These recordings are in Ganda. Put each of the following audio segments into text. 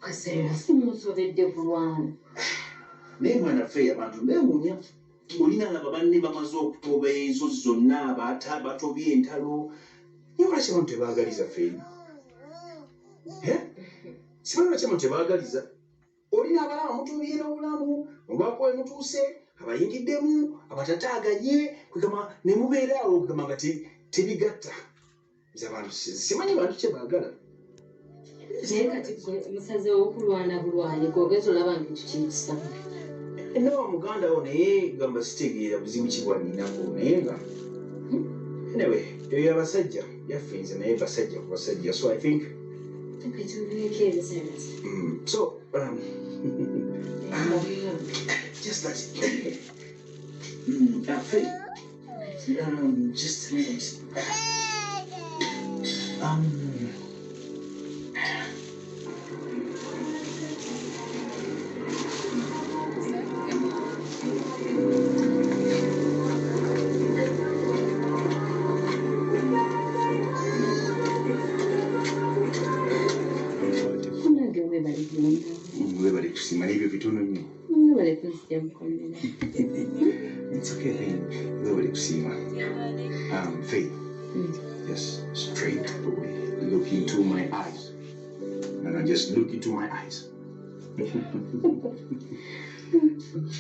Kasera simusobedde kulwana. Naye mwana ffe abantu beewuunya olina nga banne bamaze okutoba ensozi zonna batobye entalo naye lwaki abantu tebaagaliza ffeena simanyi lwaki abantu tebaagaliza olina abalaba mutubye n'obulamu mubako we mutuuse abayingiddemu abatataaganye kwegamba ne mubeeraawo kugamba nga tebigatta nze abantu simanyi bantu kye baagala. Naye kati musaze w'okulwana bulwanye kwogeza olaba nga tukiyisa. Nawa muganda wo naye gamba sitegeera buzibu ki bwanninako naye nga anyway eyo y'abasajja yaffe nze naye basajja ku basajja so I think so just that just a minute kusimama hivyo vitono nyo. Wale kusikia mkononi. It's okay then. Wale kusimama. Faith. Just straight away. Look into my eyes. And I just look into my eyes.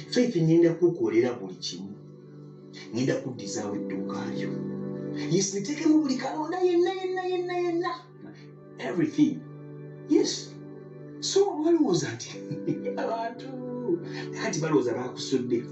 Faith nyenda kukolera buli kimu. Nyenda kudizaawo edduuka lyo. Yes, nitekemu buli kalonda yenna. Everything. Yes. So balowooza nti abantu kati balowooza bakusudde.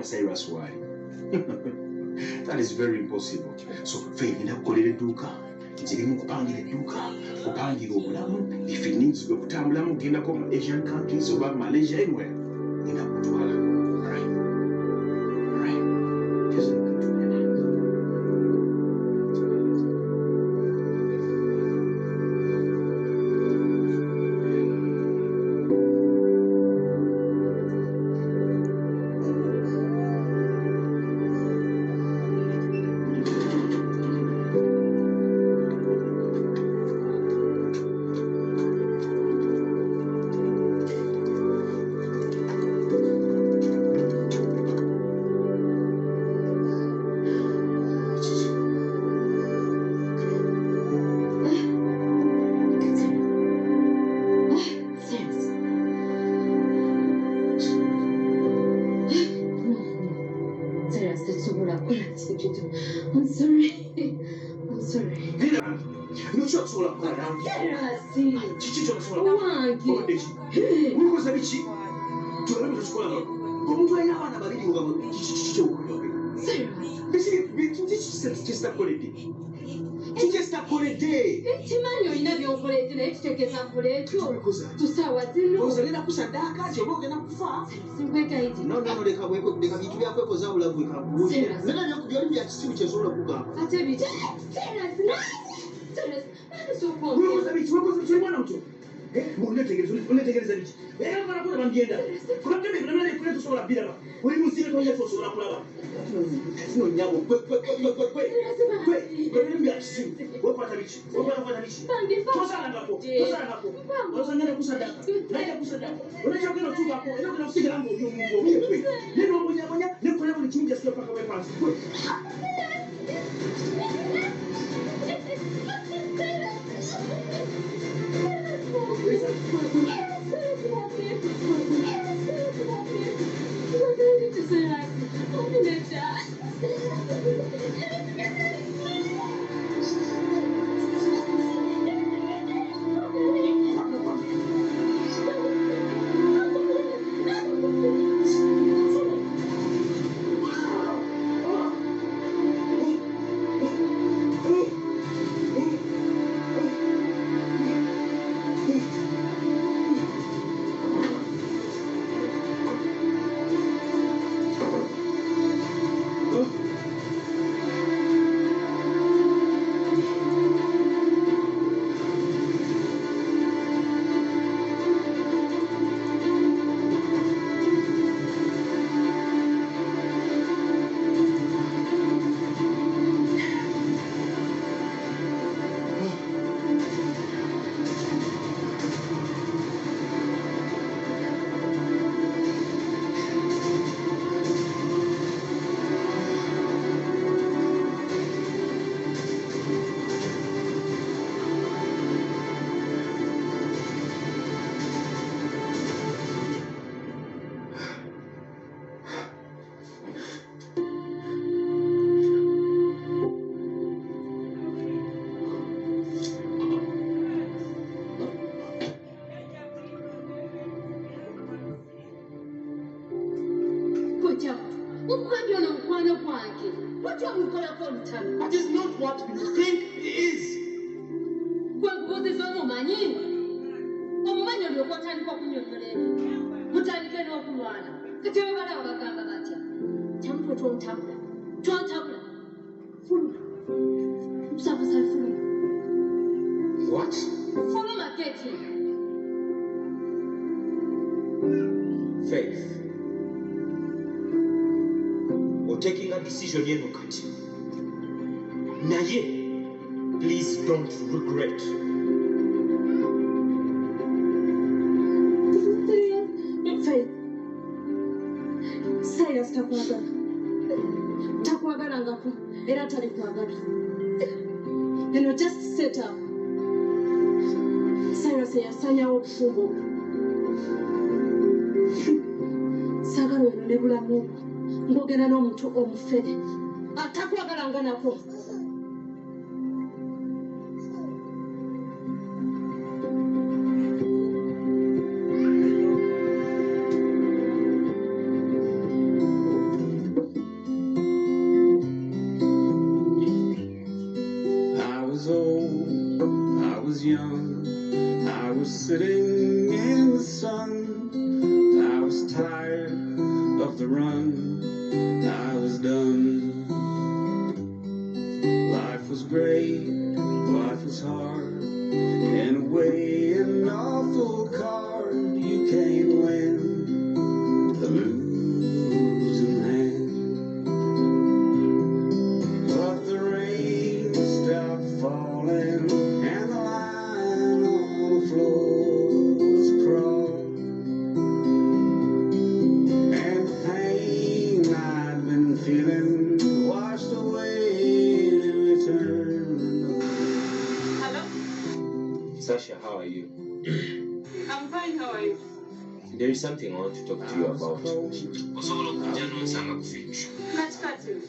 Cyrus why? That is very impossible. So faith in kukolera edduuka nzirimu kupangira edduuka kupangira obulamu if it needs to kutambulamu kugenda ko Asian countries oba Malaysia anywhere nina kutwala. I'm sorry. Non c'ho solo la cara. Sì. Ci c'ho solo la cara. Come cosa dici? Tu hai la scuola. Come tu hai una barriera come ci c'ho. Sì. Sì, ci sta con lì. kikestakoledde kimanyi olina byonkoledde naye kitegeeza nkola ekyo tusaawa zino ozagenda kusaddaaka nti oba ogenda kufa sinkwegayiti leka bintu byakwekoza bulavu nena byoli bya kisibu kyesobola kugamba ate biki mwana muto onetegereza biki mala kulaba mbyenda kubakemekunamalekule tosobola biraba oli musire toye tosobola kulaba sino nyabo ebintu bya kisibu wekwata biki wekwata biki tosalangako ozangenda kusadaka naye kusadaka onekyogenda otubako era ogenda kusigala ngaoli omuntu omuyekwe nene obonyabonya nekola buli kimu gyasika paka wepansi That is not what you think it is. What? Faith. Or taking a decision here, no cut. Naye, please don't regret. Faith. Cyrus takwagala ngako era tali kwagala. Just set up. Cyrus yasanyawo obufumbo bwo. Sagala eno ne bulamu ng'ogenda n'omuntu omufere atakwagala nga nako. Sitting in the sun, I was tired of the run, I was done. Life was great, life was hard, in a way an awful card. You can't win the losing hand. But the rain stopped falling and the line on the floor washed away to return. Hello? Sasha, how are you? I'm fine, how are you? There is something I want to talk to you about.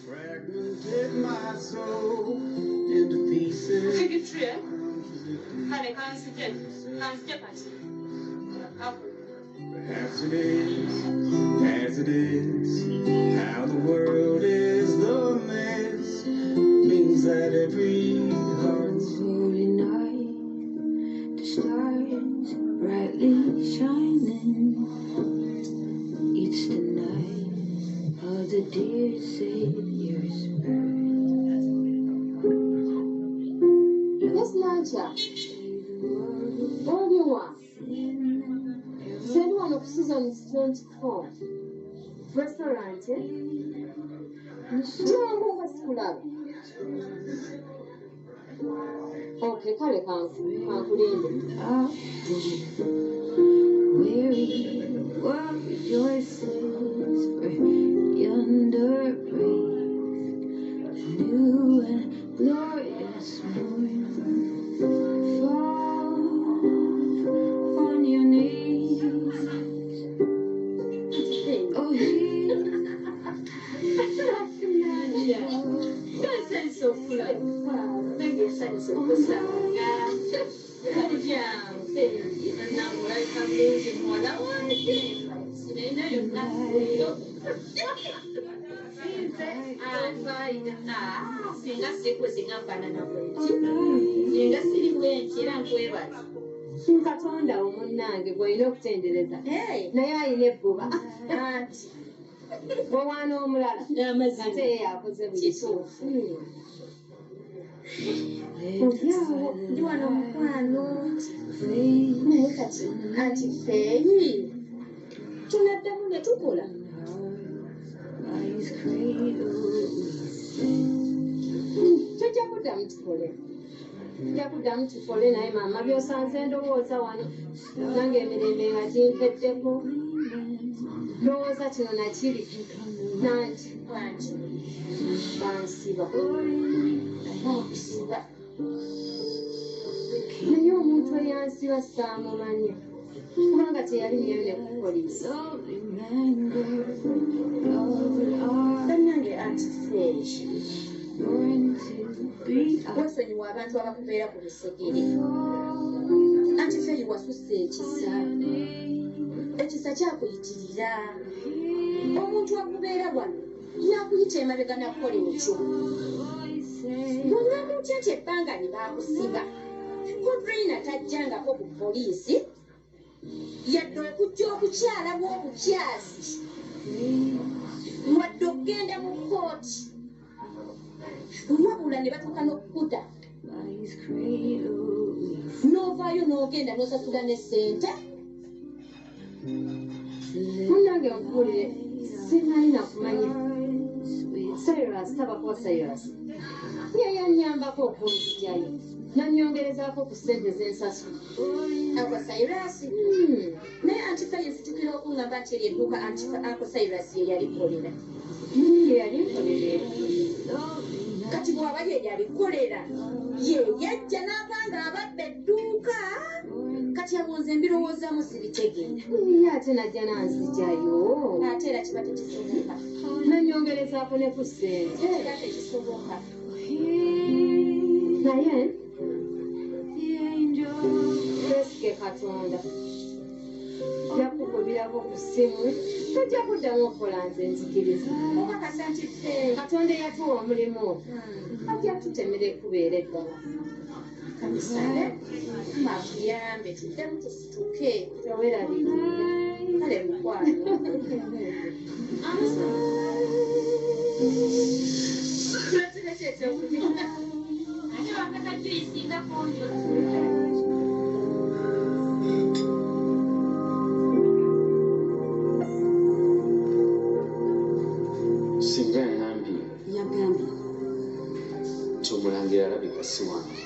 Fragmented my soul into pieces. Perhaps it is, as it is, how the world is the mess, means that every heart Yes, Nacha. Oliwa. Said one of season 24. Restaurant, eh? Jango Vasculado. Okay, kale kankulinde. Weary world rejoices for yonder breeze, new and glorious morn. Fall on your knees. Oh, Don't say so full. Maybe a sense of the sound. Yeah, even now, like I'm losing one hour a day. Singa sikusinga banana singa siri bwenki era nkwebaza Katonda omunnange gw'olina okutendereza naye alina ebbuba anti bwewaana omulala ate ye yakoze buli kituufu olyawo ndi wano mukwano naye kati anti feeyi tunaddamu ne tukola tujja kuddamu tukole tujja kuddamu tukole naye maama by'osanze ndowooza wano nange emirembe nga ginkeddeko ndowooza kino nakiri nanti bansiba bakusiba naye omuntu eyansiba saamumanya kubanga teyalinyeyo ne ku poliisi bannange antifeeshi wasonyiwa abantu abakubeera ku bisegere antifeeyi wasussa ekisa kyakuyitirira omuntu akubeera wano nakuyita emabega nakukola ekyo bonna mutya nti ebbanga ne baakusiba kodrina tajjangako ku poliisi yadde okujja okukyala bw'obukyazi wadde okgenda mu kooti wabula ne batuuka n'okkuta n'ovaayo n'ogenda n'osasula n'essente munnange nkubuulire sinali nakumanya Cyrus tabakuwa Cyrus ye yannyambako okunzigyayo nannyongerezaako ku ssente z'ensasula ako Cyrus naye antifeeyi nsitukira okuŋŋamba nti eri edduuka ako Cyrus ye yalikolera ye yalikolera kati bw'aba ye yalikolera ye yajja n'abanga abadde edduuka kati abonze mbirowoozaamu sibitegeera ye ate najja nanzigyayo ate era kiba tekisoboka nannyongerezaako ne ku ssente era tekisoboka naye twesige Katonda yakukubirako ku ssimu tojja kuddamu okukola nze nzikiriza Katonda eyatuwa omulimu ajja tutemera ekubeera eddala kamisabe makuyambe tuddemu tusituke towerabirira kale mukwano singa yangambye kyomulangira alabika si wange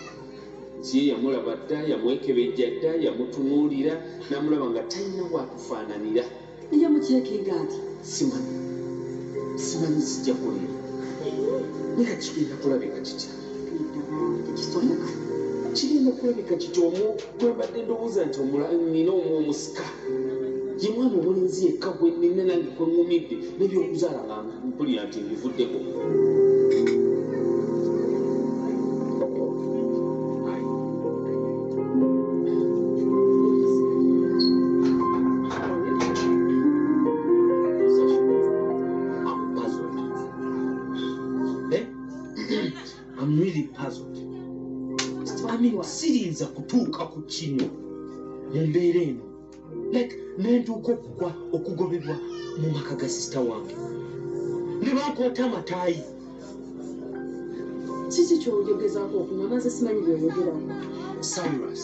siye yamulaba dda yamwekebejja dda yamutunuulira n'amulaba nga talina bwatufaananira yamukyekega ati simanyi zijja kulira naye kati kigenda kulabika kitya tekisoboka kigenda kulabika kitya gwebadde ndowooza nti nina omwomusika ye mwana omulenzi yekka gwenina nange kweŋŋumidde n'ebyokuzaala nga mpulira nti mbivuddeko I'm really puzzled. Sirinza kutuuka ku kino mu mbeera eno like nentuuka okugobebwa mu maka ga sisita wange ne bankwata amataayi kiki ky'oyogezaako okunywa maze simanyi by'oyogerako. Cyrus.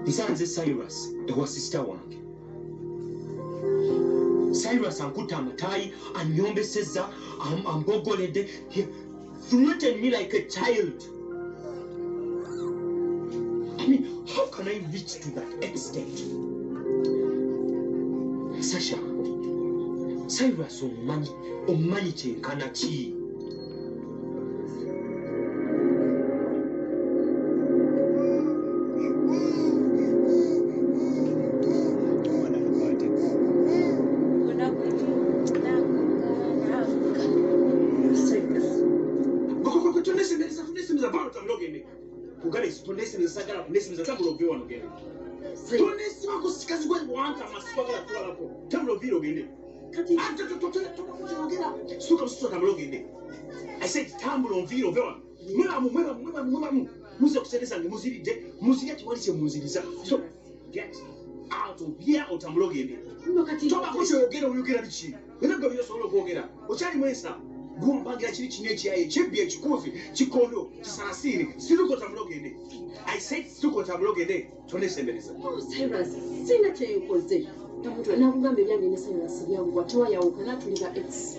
Nsanze Cyrus ewa sister wange. Cyrus ankutte amataayi annyombesezza ambogoledde. He threatened me like a child. I mean, how can I reach to that extent? Sasha, Cyrus omumanyi kyenkana ki? I said, tambula onviira ovewa. Mwebamu. Muze okusereza nge muziridde. Muzirya tewali kye munziriza. So, get out of here otambula ogende. Tobako kyoyogera oyogera biki? Era gwe byosobola okwogera. Okyalimu ensa. Gw'ompangira kiri kino ekyayi, ekibbi, ekikuufi, kikondo, kisarasiini. Situka otambula ogende. I said situka otambula ogende. Toneesembereza. Cyrus, sina kyenkoze. Nakugamba ebyange ne Cyrus byawugwa tewayawukana tuli ba ex.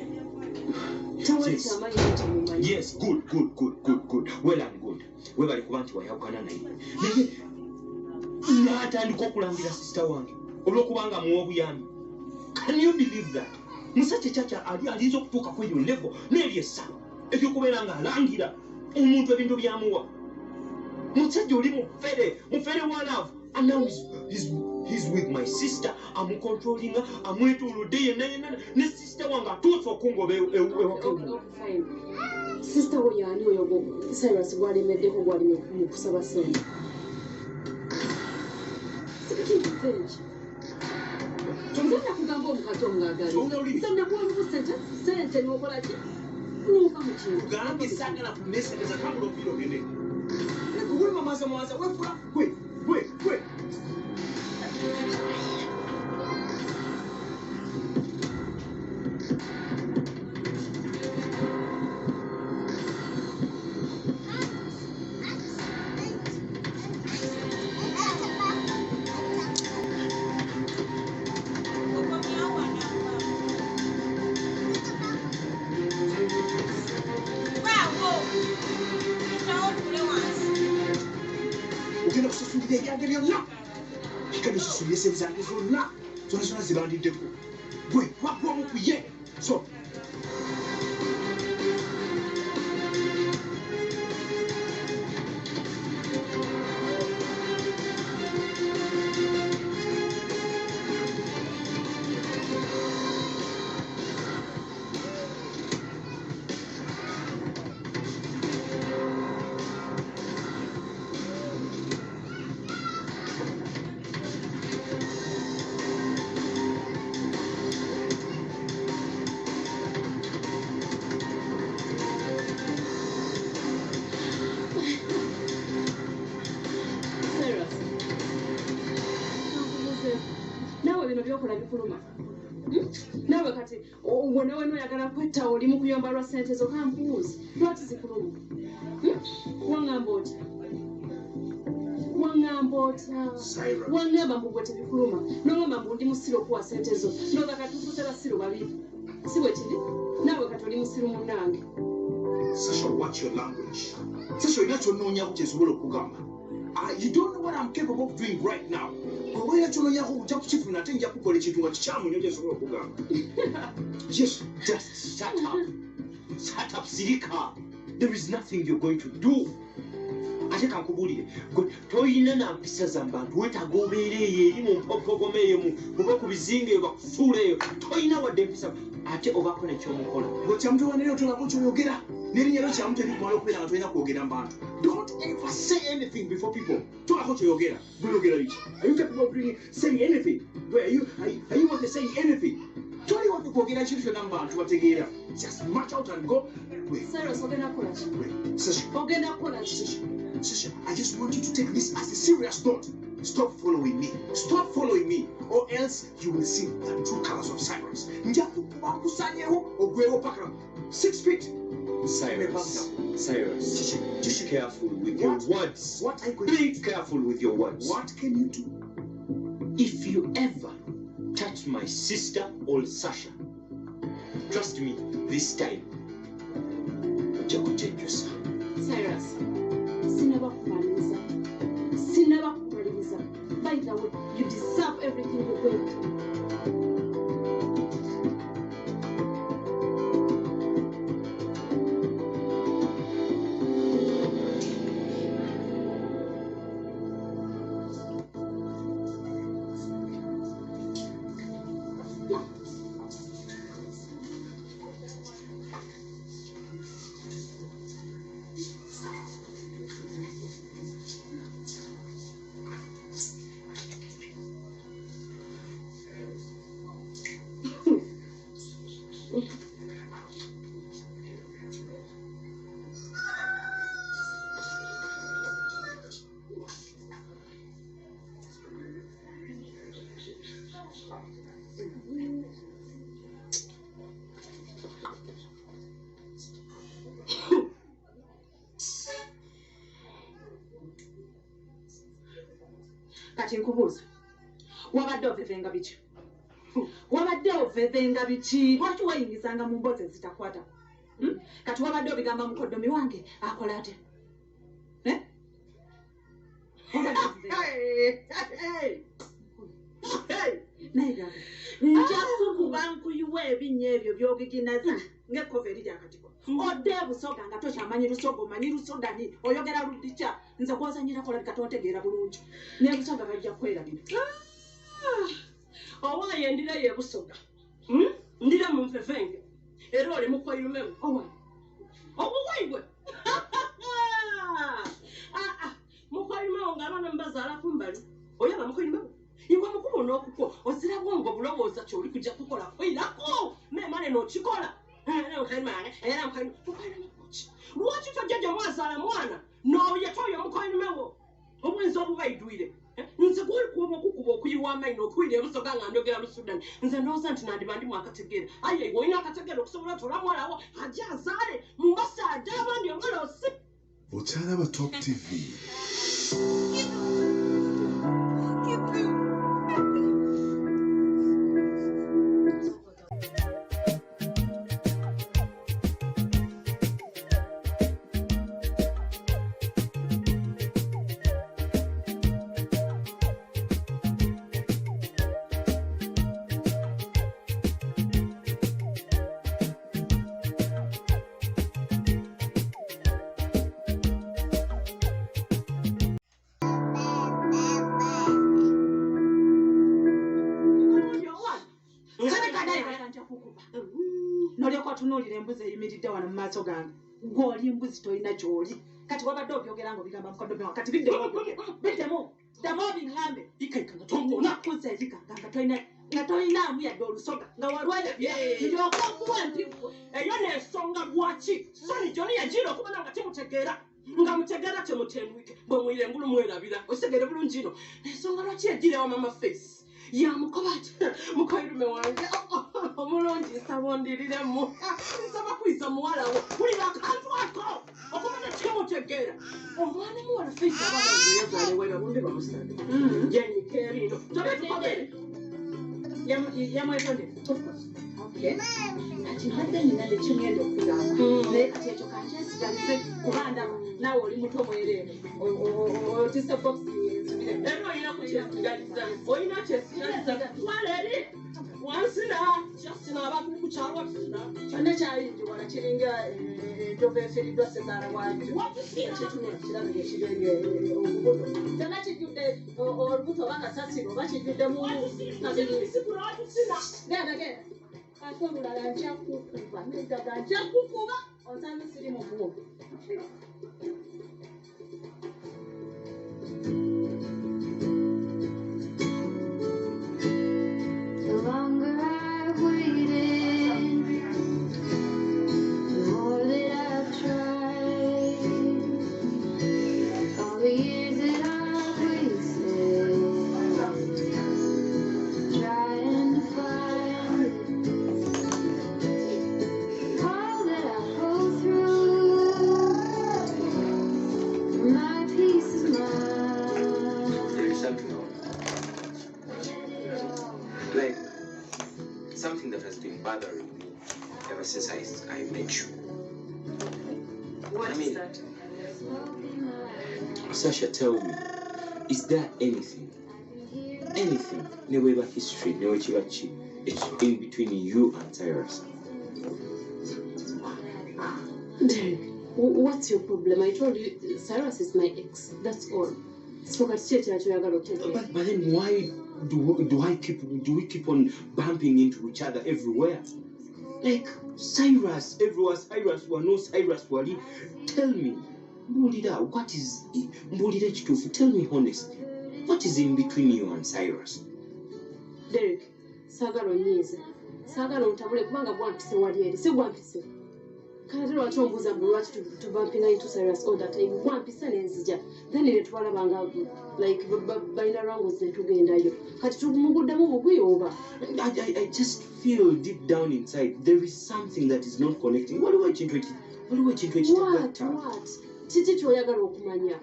Yes, good. Well and good. Webali kuba nti wayawukana naye. Naye n'atandika okulangira sister wange olw'okubanga muwa obuyambi. Can you believe that? Musajja kyakya alinza okutuuka ku eyo level n'eryessa ebyokubeera ng'alangira omuntu ebintu byamuwa. Musajja oli mufere wa love. And now he's with my sister. I'm controlling her. I'm waiting all day. Ne sister wanga tuusa okungoba ewa. Fine. Sister wo yani oyo Cyrus gwalemeddeko gwali mu kusaba sente. Tugenda kugamba omukazi omwagali. Sanda kuwamu sente n'okola ki? Nuuka mu kintu. Tugambe sagala kuneesereza tambula oviira ogende. Gwe mamaza wefula gwe. Ogenda kusasulira ebyange byonna. Kikade osasulira esente zange zonna. Zonna zibandiddeko. Gwe wagwamu ku ye. So, byokola bikuluma. Nawe kati wenawe noyagala kwetta oli mu kuyomba lwa sente zo kampuuzi lwaki zikuluma. Wangamba otya? Wangamba mbu gwe tebikuluma nogamba mbu ndi musiru okuwa sente zo noga kati tufuuse basiru babiri si bwe kiri nawe kati oli musiru munnange. Sasha, watch your language. Sasha, olina ky'onoonyaako kyesobola okugamba. You don't know what I'm capable of doing right now. Olina ky'onoonyaako kujja kukifuna ate nja kukola ekintu nga kikyamu nnyo kyesobola okugamba. Yes, just shut up. Shut up, Sirika. There is nothing you're going to do. Ate kankubuulire toyina na mpisa za bantu weetaaga obeera eyo eri mu mpogoma eyo oba ku bizinga eyo bakusuula eyo toyina wadde mpisa ate obaako nekyomukola bwekyamutowanera otolako kyoyogera n'erinnya lyo kyamu terikumala okubeera nga tolina kwogera mu bantu. Don't ever say anything before people. Tolako kyoyogera buyogera biki? Are you capable of saying anything? Are you want to say anything? Toli wadde kwogera ekintu kyonna mu bantu bategeera. Just march out and go. Cyrus, ogenda kukola ki? Ogenda kukola ki? Sasha, I just want you to take this as a serious note. Stop following me. Stop following me, or else you will see the true colors of Cyrus. Nja kukusanyewo ogwewo paka 6 feet. Cyrus, Cyrus, just careful with your words. What are you going Be careful with your words. What can you do? If you ever touch my sister or Sasha, trust me, this time, Jakujenjusa. Cyrus, sinabakumaliriza. Sinabakumaliriza. By the way, you deserve everything you went through. Kati nkubuuza wabadde ovevenga biki? Wabadde ovevenga biki? Lwaki weyingizanga mu mboozi ezitakwata? Kati wabadde obigamba mukoddomi wange akola ate? Naye gamba nja kukuba nkuyiwa ebinnya ebyo by'ogiginaza ng'ekkovu eri gyakatiko. Odde busoga nga tokyamanyi lusoga omanyi lusogani oyogera luddica nze gw'ozanyirako olabika tontegeera bulungi ne busoga bajja kwerabira. Owaayo endira ye busoga ndira mu nfefenge era oli mukwayumewo obuwaibwe mukwayumewo ng'abaana mubazaala kumbali oyaba mukwayumewo iwe mukubo n'okuko ozira bwongo bulowooza kyoli kujja kukola kwirako memane n'okikola lwaki tojja gye mwazaala mwana n'oyeta oyo mukwayumewo obwenzi obubaidwire nze gwoli kuba okukuba okuyiwa amaini okuwira ebusoga nga ndogera lusudani nze ndowooza nti nandiba ndi mwakategeera aye iwe olina akategeera okusobola otola mwalawo ajja azaale mu basaada abandi omwana osi Okyalaba Top TV. nolyoka otunuulira embuzi eyimiridde wano mu maaso gange ng'oli embuzi tolina gy'oli kati wabadde obyogera ng'obigamba mukoddomi wa kati biddemu ddamu obiŋŋambe nakuza ebiganga nga tolinaamu yadde olusoga nga walwalabye ndyoka okuwa empigwe eyo n'ensonga lwaki soni gy'oli yagiira okubona nga timutegeera nga mutegeera temutendwike bwe mwire engulu mwerabira okitegere bulungi ino ensonga lwaki yagirewo mama face yamukoba ati mukayirume wange omulungi nsaba ondiriremu nsaba kwiza muwala wo wulira akantu ako okubona timutegeera omwana muwala face abaana yeyazaalewaira bunde bamusale yenyika erino tobetukobere yamwetondere kati mbadde nina nekyengenda okugamba naye kati ekyo kankyesiganize kubandaba naawe oli muto mwereere otise boxi era olina kukyesiganiza olina kyesiganiza twala eri wansina kyasina abantu mukukyalo watusina kyonna kyayinjibwana kiringa enjovu efiriddwa sezaala wangi kyetunula kirabire ekirenge olubuto kyonna kijjudde olubuto oba kasasiro oba kijjudde mu genda ate olulala nkyakukuba negaga nkyakukuba onsanga siri mu buwo The longer I've waited, the more that I've tried. All the years that I've wasted, trying to find it. All that I go through. bothering me ever since I met you. What I is mean- that? Sasha, tell me, is there anything never history, never chivachi, it's in between you and Cyrus? Derek, what's your problem? I told you Cyrus is my ex. That's all. So But then why do we keep on bumping into each other everywhere? Like Cyrus, everywhere Cyrus, who are no Cyrus, wali. Tell me, Mbulira, what is Mbulira chitufu? Tell me honestly, what is in between you and Cyrus? Derek, sagala onyiize. Sagala ontabule kubanga bwampise wali eri. Si bwampise. Kale lwaki ombuuza mbu lwaki tubampinga into Cyrus all the time. Bwampise n'enzija. Then ne twalabanga like balina wrangles ne tugendayo. Kati tumuguddemu bugwi oba. I just feel deep down inside there is something that is not connecting. What do I change? What? Kiki ky'oyagala okumanya?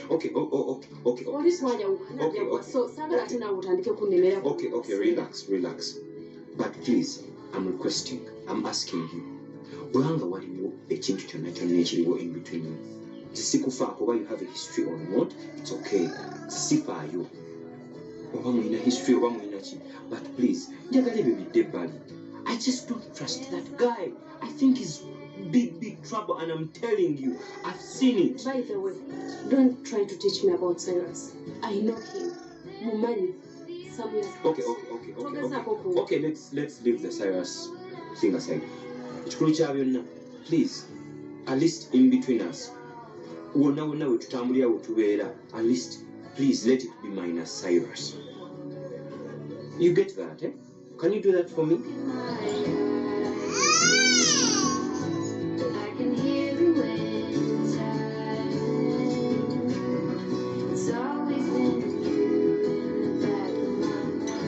Okay. Oli twajawukana byabwa. So sagala ate naawe otandike kunnemera. Okay, relax. But please, I'm requesting, I'm asking you. Bwanga waliwo ekintu kyonna ekiriwo in between you. Sisikufaako oba you have a history or not, it's okay. Sisifaayo. Oba mulina history oba mulina ki. But please, njagala ebyo bidde ebbali. I just don't trust that guy. I think he's big trouble, and I'm telling you, I've seen it. By the way, don't try to teach me about Cyrus. I know him. Mumanyi. Some years Okay. back. Okay, let's leave the Cyrus thing aside. Ekikulu kya byonna, please, at least in between us, wonna we tutambulira we tubeera, at least, please let it be minus Cyrus. You get that, eh? Can you do that for me? I can hear the wind sigh. It's always been you in the back of my mind.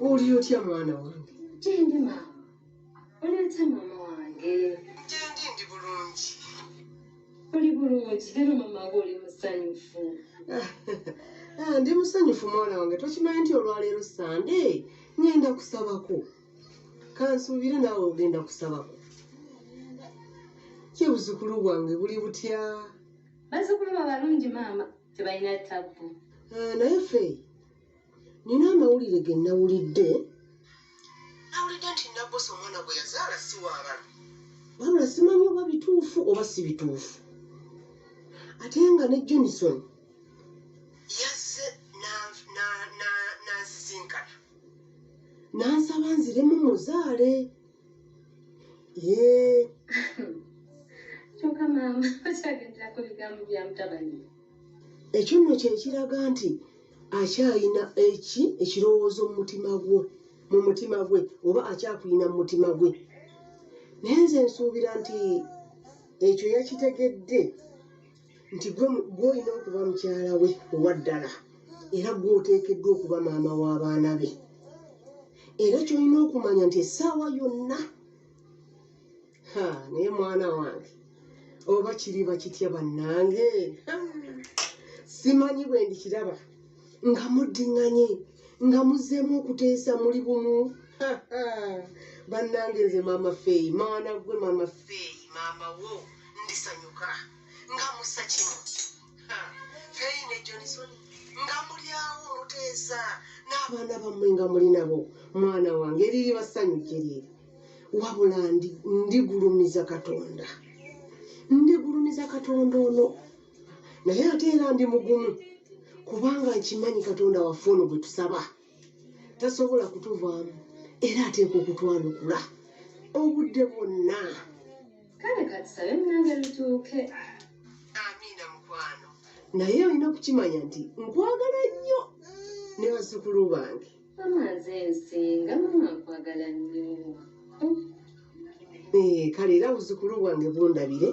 Oli otya mwana wange? Gyendi maama. Oleeta maama wange. Gyendi ndi bulungi. Oli bulungi, leero maama we oli musanyufu. Ndi musanyufu mwana wange, tokimanyi nti olwaleero Sande ngenda kusabako. Kansuubire naawe ogenda kusabako. Kyebuzukulu bwange buli butya? Bazzukulu balungi maama, tebalina ttabbu. Naye ffe nina amawulire ge nawulidde. Nawulidde nti Nabbosa omwana gwe yazaala si waabala. Wabula simanyi oba bituufu oba si bituufu. Ate nga ne Johnson yazze n'ansisinkana. N'ansaba nziremu muzaale. Kyokka maama, okyagenderako bigambo bya mutabani. Ekyo nno kye kiraga nti akyayina ekirowoozo mu mutima gwe oba akyakuyina mu mutima gwe. Naye nze nsuubira nti ekyo yakitegedde nti gw'olina okuba mukyala we owa ddala era gw'oteekeddwa okuba maama w'abaana be. era kyolina okumanya nti essaawa yonna naye mwana wange oba kiri bakitya bannange simanyi bwe ndikiraba nga muddiŋŋanye nga muzzeemu okuteesa muli bumu bannange nze maama feeyi mwana gwe maama feeyi maama wo ndisanyuka nga mussa kimu feeyi ne johnson nga mulyawo muteesa n'abaana bammwe nga muli nabo mwana wange eriri basanyuke liri wabula ndigulumiza katonda ono naye ate era ndi mugumu kubanga nkimanyi katonda waffe ono gwe tusaba tasobola kutuvaamu era ateeka okutwanukula obudde bwonna. Kale katusabe munange lutuuke. Amiina mukwano. Naye olina okukimanya nti nkwagala nnyo ne bazzukulu bange. Mama nze nsinga mama nkwagala nnyo. Kale era buzzukulu bwange bundabire.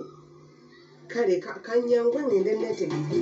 Kale kanyangwe ngende neetegeke.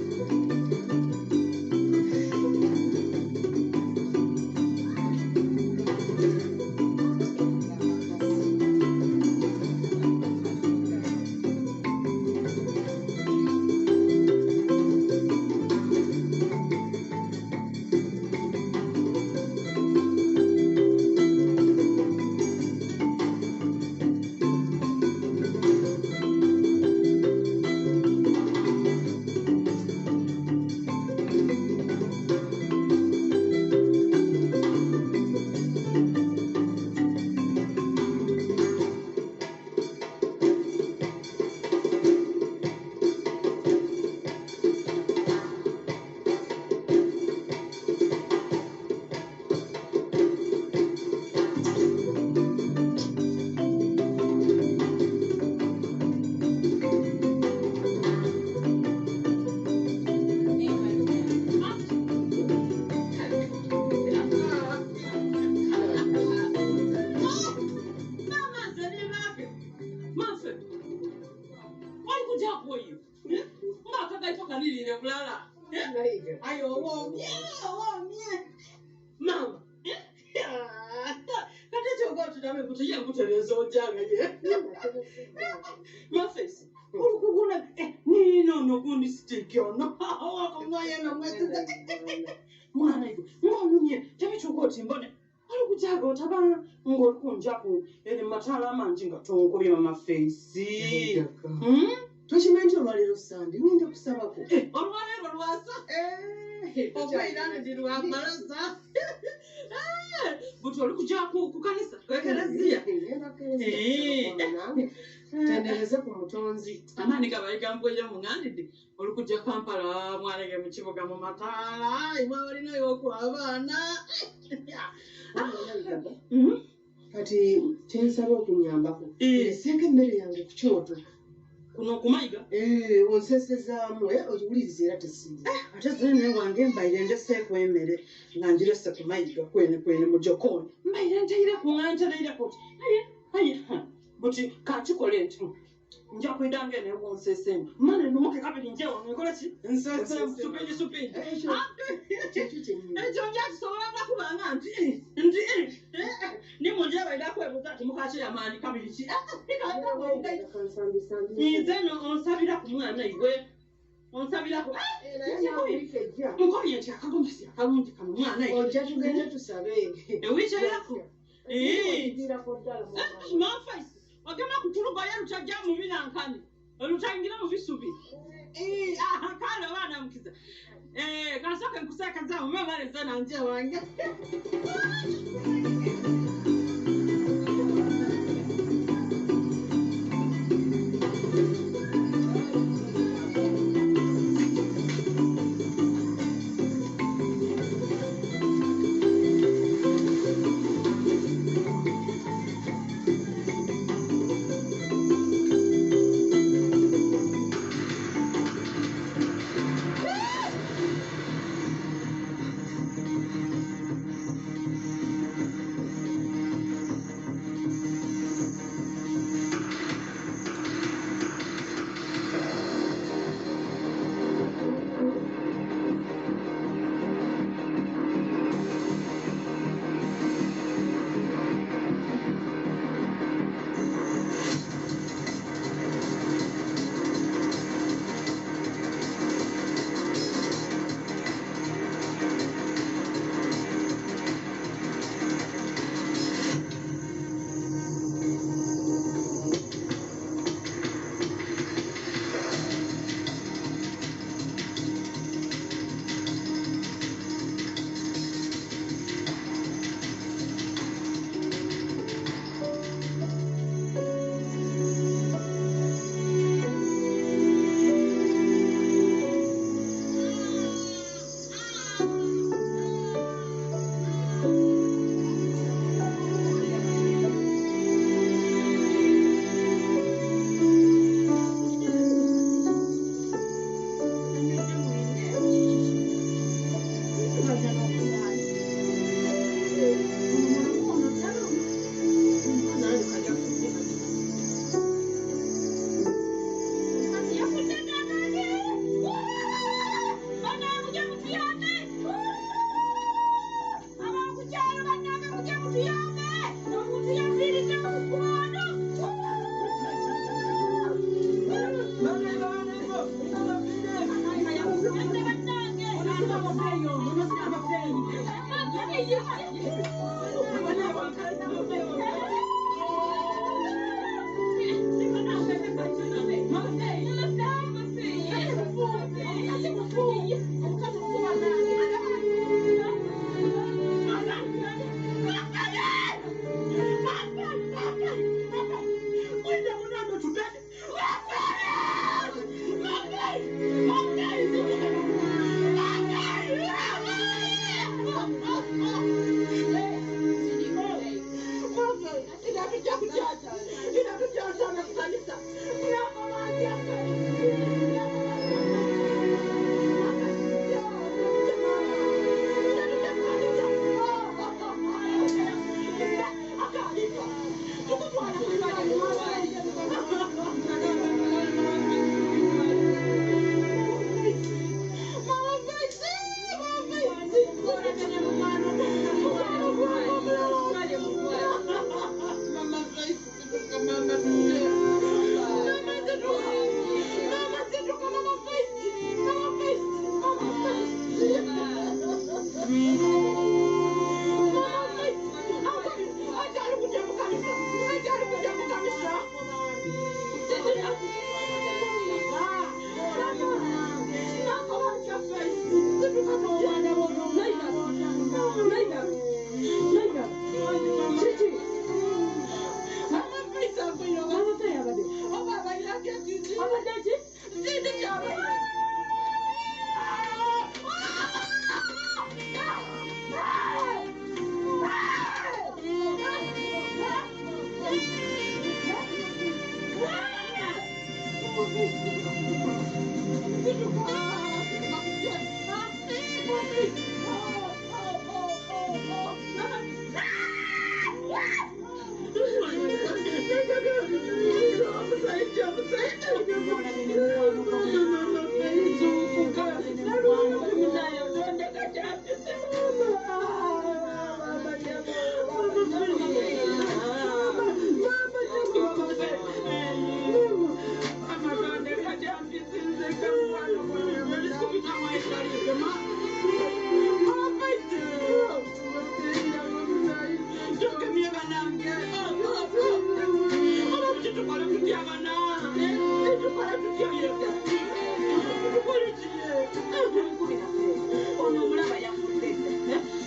Tokimanyi nti olwaleero Sande ngenda kusabako. Olwaleero lwasa? Okweira ndi lwamalaza. Buti oli kujja ku kanisa kwekeraziya. Tendereze ku mutonzi. Amaani gabayiga mpweya muŋŋandidde oli kujja Kampala mwanege mu kibuga mu mataala imwe balinayo okwabaana. Kati kyensaba okunyambako eseeka emmere yange ku kyoto kuno kumayiga onsesezaamu okiwuliriza era tesiiza ate zene wange mbaire ndeseeko emmere nga ngirese ku mayiga kwene mu jokooni mbaire nteire ku ntereire kuti buti kakikole nti nja kwidanga ene wonsesemu mane numuke kabiri njewo nikole ki nsesemu supidi ekyo njakisobola nakubanga nti nimunje baida kwebuuza ati mukaki yamaani kabiri ki nzeno onsabira ku mwana iwe onsabira ku nkoye nti akagomesi akalungi kano mwana iwe ojja tugende tusabe ewiiki erako mafaisi wagema kutuluba ya lutajja mu binankani olutangira mu bisubi kale abaana mukiza kasoke nkusakaza mu mabaleza nanje wange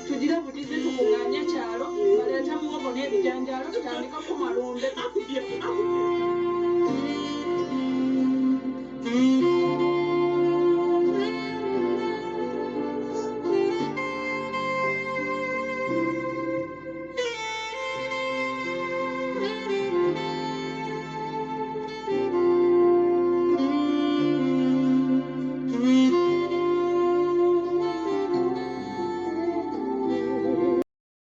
Tugira butizi tukunganya kyalo baleeta muwogo n'ebijanjaalo tutandika ku malumbe